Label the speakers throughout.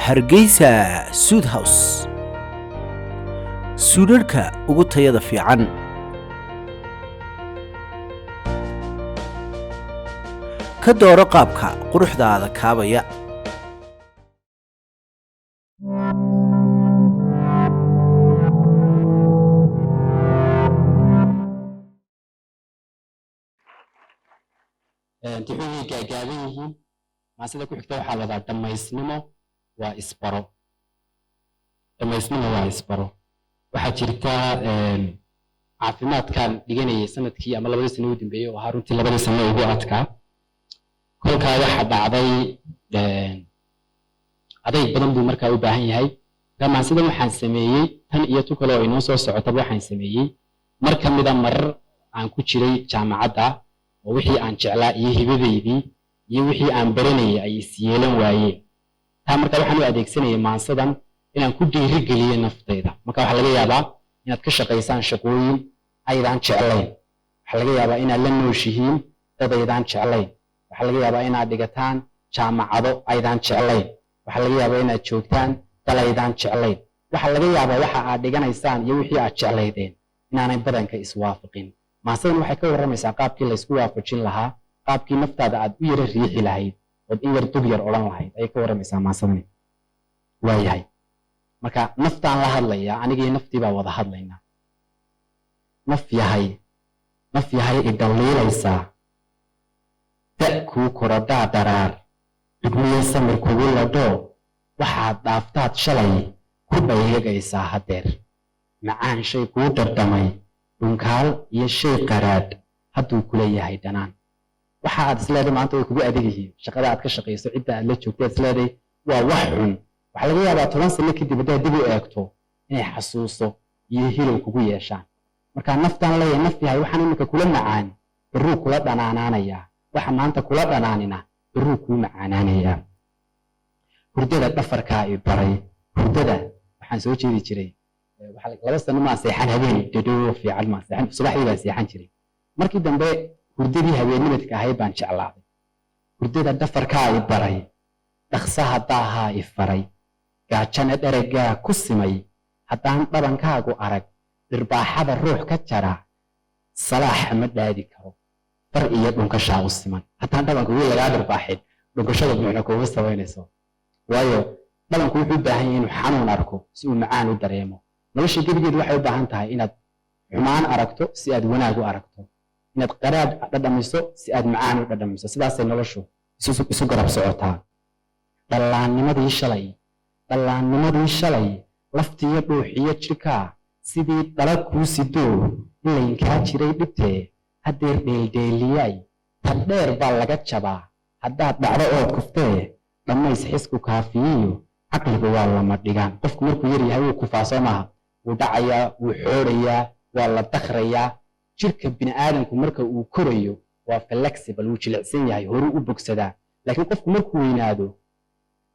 Speaker 1: hargeysa Sud House suudharka ugu tayada fiican ka dooro qaabka quruxdaada kaabaya
Speaker 2: tixuhii gaagaaban yihiin maasida ku xigta waxaa ladaa dhammaysnimo waa isbaro waxaa jirta caafimaadkan dhiganayay sanadkii ama 2 sano u dambeeyay oo runtii 2 sano ugu adkaa kolkaa waxa dhacday aday badan buu markaa u baahan yahay maasidan waxaan sameeyey tan iyo tu kale oo inoo soo socotaba waxaan sameeyey mar ka mida marar aan ku jiray jaamacadda oo wixii aan jeclaa iyo hibadeydii iyo wixii aan baranayay ay isyeelan waayeen taa marka waxaan u adeegsanayay maansadan inaan ku dhiirigeliyo naftayda marka waxaa laga yaabaa inaad ka shaqaysaan shaqooyin aydaan jeclayn waxaa laga yaabaa inaad la nooshihiin dad aydaan jeclayn waxaa laga yaabaa inaad dhigataan jaamacado aydaan jeclayn waxaa laga yaabaa inaad joogtaan dal aydaan jeclayn waxaa laga yaabaa waxa aad dhiganaysaan iyo wixii aad jeclaydeen inaanay badanka iswaafaqin maasadan waxay ka warramaysaa qaabkii la isku waafajin lahaa qaabkii naftaada aad u yara riixi lahayd ood in yar dub yar odhan lahayd ayay ka warramaysaa maasadani waayahay marka naftaan la hadlayaa anigii naftii baa wada hadlaynaa naf yahay idhaliilaysaa da' kuu korodhaa daraar dhibniyo samir kugu ladhoo waxaad dhaaftaad shalay ku dhaygagaysaa haddeer macaan shay kuu dardamay dhunkaal iyo shay qaraadh hadduu kula yahay dhanaan waxa aad isleedahay maanta way kugu adag yihiin shaqada aad ka shaqayso cidda aad la joogto aad isleedahay waa wax xun waxaa laga yaabaa 10 sano kadib haddaad dib u eegto inay xasuuso iyo hilow kugu yeeshaan marka naftaan leeyahay naf yahay waxaan iminka kula macaan birruu kula dhanaanaanayaa waxa maanta kula dhanaanina birruu kuu macaanaanayaa hurdada dhafarkaa i baray hurdada waxaan soo jeedi jiray 2 sano maa seexan habeen dhadhow fiican maa seexan subaxdii baa seexan jiray markii dambe hurdadii habeennimadka ahayd baan jeclaaday hurdada dhafarkaa i baray dhaqsaha daahaa i faray gaajana dheraggaa ku simay haddaan dhabankaagu arag dhirbaaxada ruux ka jara salaaxa ma dhaadi karo far iyo dhunkashaa u siman haddaan dhabanka wii lagaa dhirbaaxin dhunkashada buuxna kuuma samaynayso waayo dhabanku wuxuu u baahan yahay inuu xanuun arko si uu macaan u dareemo nolosha gebigeedu waxay u baahan tahay inaad xumaan aragto si aad wanaag u aragto inaad qaraad dhadhamiso si aad macaan u dhadhamiso sidaasay noloshu isu garab socotaa dhallaannimadii shalay laftiyo dhuuxiyo jirkaa sidii dhala kuu sidoo ilaynkaa jiray dhibtee haddeer dheeldheeliyay tad dheer baa laga jabaa haddaad dhacdo ood kuftee dhammays xisku kaafiyiyo caqliga waa lama dhigaan qofku markuu yar yahay wuu kufaa soo maaha wuu dhacayaa wuu xoorayaa waa la dakhrayaa jirka bini'aadamku marka uu korayo waa flexible wuu jilicsan yahay horuu u bogsadaa laakiin qofku markuu weynaado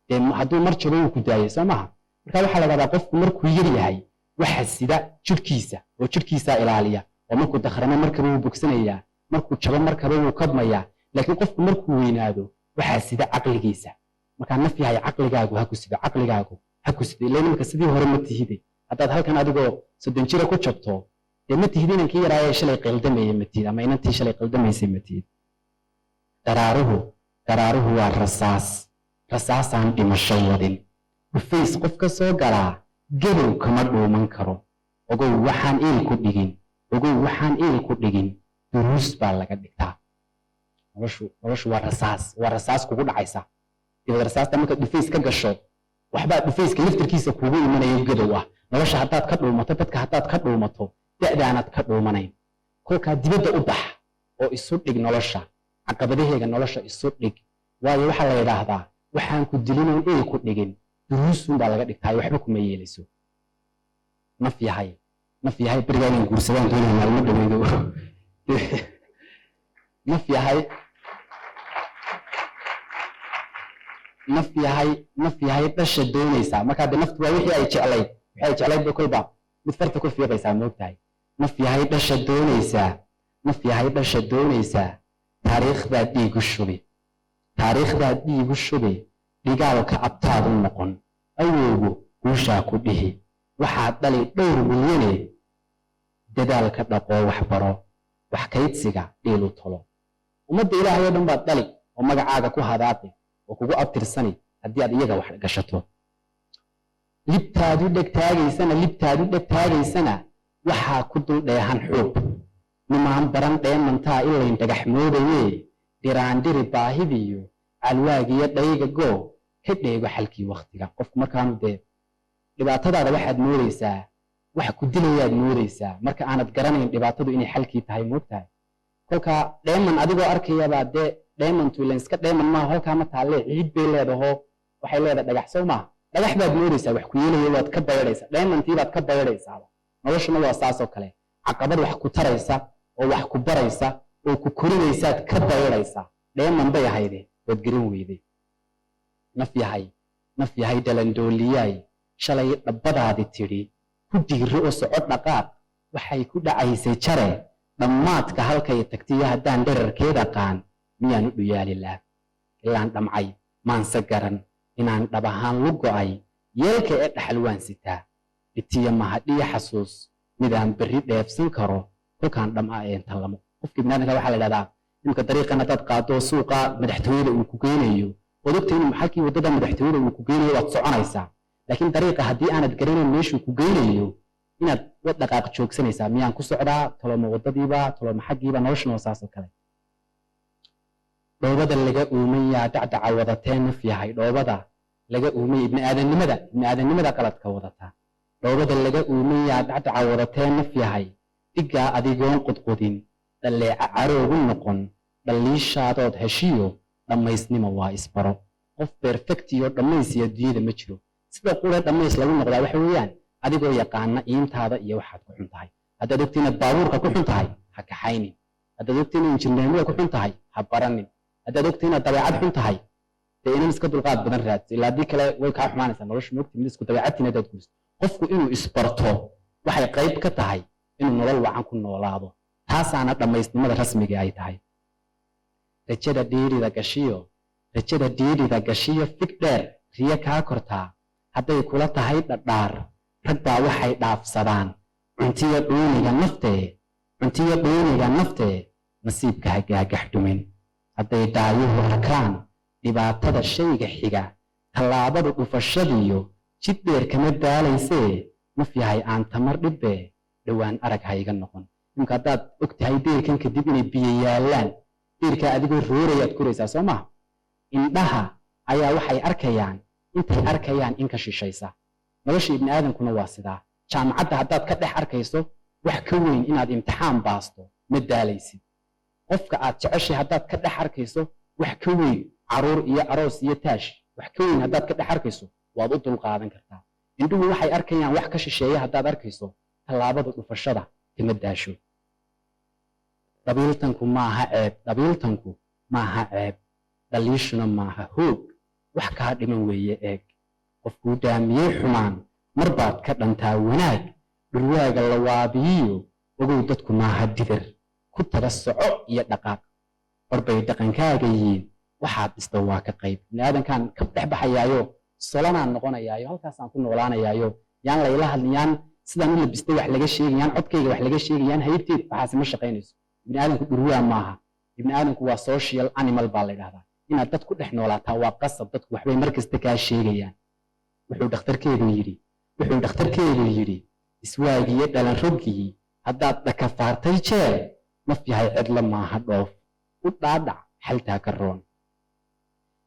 Speaker 2: dee hadduu mar jabo wuu ku daayay soo maaha marka waxaa la dhahdaa qofku markuu yar yahay waxa sida jirkiisa oo jirkiisaa ilaaliya oo markuu dakhramo markaba wuu bogsanayaa markuu jabo markaba wuu kabmayaa laakiin qofku markuu weynaado waxaa sida caqligiisa markaa naf yahay caqligaagu ha ku sido ilaa nimanka sidii hore ma tihide haddaad halkan adigoo 30 jira ku jabto dee ma tihid inankii yaraayee shalay qaldamaya ma tihid ama inantii shalay qaldamaysay ma tihid daraaruhu waa rasaasaan dhimasho wadin dhufays qof ka soo galaa gadow kama dhuuman karo ogow waxaan iil ku dhigin duruus baa laga dhigtaa noloshu waa rasaas kugu dhacaysa dibad rasaasta markaad dhufays ka gasho waxbaa dhufayska laftirkiisa kuugu imanayo gadow ah nolosha haddaad ka dhuumato dadka haddaad ka dhuumato da'daanaad ka dhuumanayn kolkaa dibadda u bax oo isu dhig nolosha caqabadaheega nolosha isu dhig waayo waxaa la yidhaahdaa waxaan ku dilinoon iil ku dhigin duruusun baa laga dhigtaay waxba kuma yeelayso naf yahay berigaa inaan guursadaan doonaya maalmo dhaweydo naf yahay dhasha doonaysaa markaa de naftu waa wixii ay jeclayd ba kolba mid farta ku fiiqaysaa moogtahay naf yahay dhasha doonaysaa taariikhdaa dhiigu shubi dhigaalka abtaadu noqon awowgu guushaa ku dhihi waxaad dhali dhowr milyane dadaalka dhaqoo waxbaro wax kaydsiga dhiilu tolo ummadda ilaahay oo dhan baad dhali oo magacaaga ku hadaaqi oo kugu abtirsani haddii aad iyaga wax gashato libtaadu dhegtaagaysana waxaa ku dul dheehan xuub nimaan baran dheemantaa ilayn dhagax moodaye dhiraandhiri baahidiyo calwaagiyo dhayga goo ka dheego xalkii wakhtiga qofku markaanu dee dhibaatadaada waxaad moodaysaa wax ku dilayaad moodaysaa marka aanad garanayn dhibaatadu inay xalkii tahay moogtahay kolka dheeman adigoo arkayabaa dee dheemantu ilanska dheeman maaha halkaa ma taalle ciid bay leedaho waxay leedahay dhagax sow maaha dhagax baad moodaysaa wax ku yeelaya waad ka baydhaysaa dheemantii baad ka baydhaysaaba noloshuna waa saasoo kale caqabad wax ku taraysa oo wax ku baraysa oo ku korinaysaad ka baydhaysaa dheeman bay ahayde waad garan weyday naf yahay dhalandooliyaay shalay dhabbadaadi tidhi ku diiro oo soco dhaqaaq waxay ku dhacaysay jare dhammaadka halkay tagtiyo haddaan dherarkeed aqaan miyaan u dhuyaalilah ilaan dhamcay maanse garan inaan dhab ahaan lu go'ay yeelka ee dhaxal waan sitaa dhitiya mahadhiyo xasuus midaan berri dheefsan karo kolkaan dham'a eentan lamo qofka ibnaadinka waxaa la idhahdaa imka dariiqan haddaad qaado suuqa madaxtooyada uu ku geynayo waad ogta inuu halkii waddada madaxtooyada uu ku geynayo waad soconaysaa laakiin dariiqa haddii aanad garanayn meeshuu ku geynayo inaad wad dhaqaaq joogsanaysaa miyaan ku socdaa talooma waddadiiba talooma xaggiiba noloshuna waa saasoo kale dhoobada laga uumayaa dacdaca wadatee naf yahay dhoobada laga uumaya ibniaadannimada qaladka wadata dhoobada laga uumayaa dacdaca wadatee naf yahay dhiggaa adigoon qudqudin dhalleeca caroogu noqon dhalliishaadood heshiyo dhammaysnimo waa isbaro qof berfectiyo dhammaysiya dunyada ma jiro sida qure dhammays lagu noqdaa waxa weeyaan adigoo yaqaana iintaada iyo waxaad ku xun tahay haddaad ogta inaad baabuurka ku xun tahay ha kaxaynin haddaad ogta inaad injineernimada ku xun tahay ha baranin haddaad ogta inaad dabeecad xun tahay dee inan iska dulqaad badan raadso ilaa haddii kale way kaa xumaanaysaa nolosha moogta mid isku dabeecadtiin haddaad guliso qofku inuu isbarto waxay qayb ka tahay inuu nolol wacan ku noolaado taasaana dhammaysnimada rasmiga ay tahay rajada dhiirida gashiyo fig dheer riyo kaa kortaa hadday kula tahay dhadhaar rag baa waxay dhaafsadaan cuntiyo dhuuniga naftee nasiibka ha gaagax dhumin hadday daayuhu arkaan dhibaatada shayga xiga tallaabada dhufashadiyo jid dheer kama daalaysee naf yahay aan tamar dhibbee dhowaan arag ha iga noqon imka haddaad og tahay deerkan kadib inay biyo yaallaan deerkaa adigoo roorayaad koraysaa soo maha indhaha ayaa waxay arkayaan intay arkayaan in ka shishaysa nolosha ibni aadamkuna waa sidaa jaamacadda haddaad ka dhex arkayso wax ka weyn inaad imtixaan baasto ma daalaysid qofka aad jeceshay haddaad ka dhex arkayso wax ka weyn caruur iyo aroos iyo taash wax ka weyn haddaad ka dhex arkayso waad u dulqaadan kartaa indhuhu waxay arkayaan wax ka shisheeya haddaad arkayso tallaabada dhufashada kama daasho dhabiiltanku maaha ceeb dhaliishuna maaha hoog wax kaa dhiman weeye eeg qofkuu dhaamiyey xumaan mar baad ka dhantaa wanaag dhurwaaga la waabiyiyo ogow dadku maaha didir ku taga soco iyo dhaqaaq horbay dhaqankaaga yihiin waxaad dhista waa ka qayb biniaadankan ka dhex baxayaayo solanaan noqonayaayo halkaasaan ku noolaanayaayo yaan layla hadlin yaan sidaan u labistay wax laga sheegay yaan codkayga wax laga sheegay yaan haybteed waxaase ma shaqaynayso ibniaadanku dhurwaa maaha ibniaadanku waa social animal baa la yidhahdaa inaad dad ku dhex noolaataa waa qasab dadku waxbay mar kasta kaa sheegayaan wuxuu dhakhtarkeedu yidhi iswaagiyo dhalan roggii haddaad dhakafaartay jeer naf yahay cidlo maaha dhoof u dhaadhac xaltaa ka roon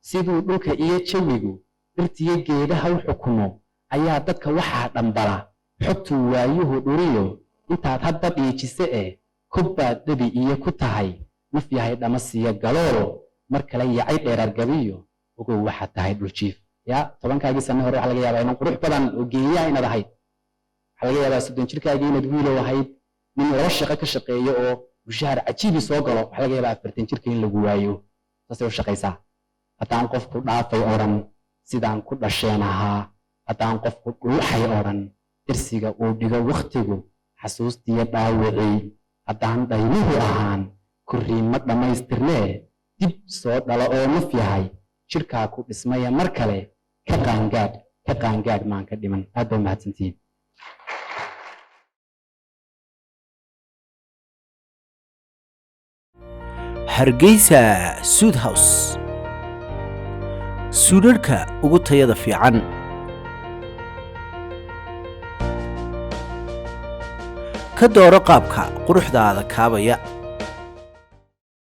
Speaker 2: siduu dhulka iyo jawigu dhirtiyo geedaha u xukumo ayaa dadka waxaa dhambala xogtuu waayuhu dhuriyo intaad hadda dhiijise kobbaad dhabi iyo ku tahay naf yahay dhamasiyo galool mar kale yacay dheerargabiyo ogow waxaad tahay dhuljiif yaa 10kaagii sanno hore waxa laga yaabaa inaan qurux badan oo geeyaha inaad ahayd waxa laga yaabaa 30 jirkaagii inaad wiilow ahayd nin laba shaqo ka shaqeeyo oo mushahar cajiibi soo galo waxa laga yaabaa 40 jirka in lagu waayo taasoo shaqaysaa haddaan qofku dhaafay odhan sidaan ku dhasheen ahaa haddaan qofku dhuuxay odhan irsiga uu dhigo wakhtigu xasuustiyo dhaawicii haddaan dhaymuhu ahaan korriimo dhammaystirnee dib soo dhalo oo naf yahay jirkaa ku dhismaya mar kale ka qaangaadh ka qaangaadh maan ka dhiman. aad baa mahadsantihiin.
Speaker 1: Hargeysa Suud House, suudhadhka ugu tayada fiican. ka dooro qaabka quruxdaada kaabaya.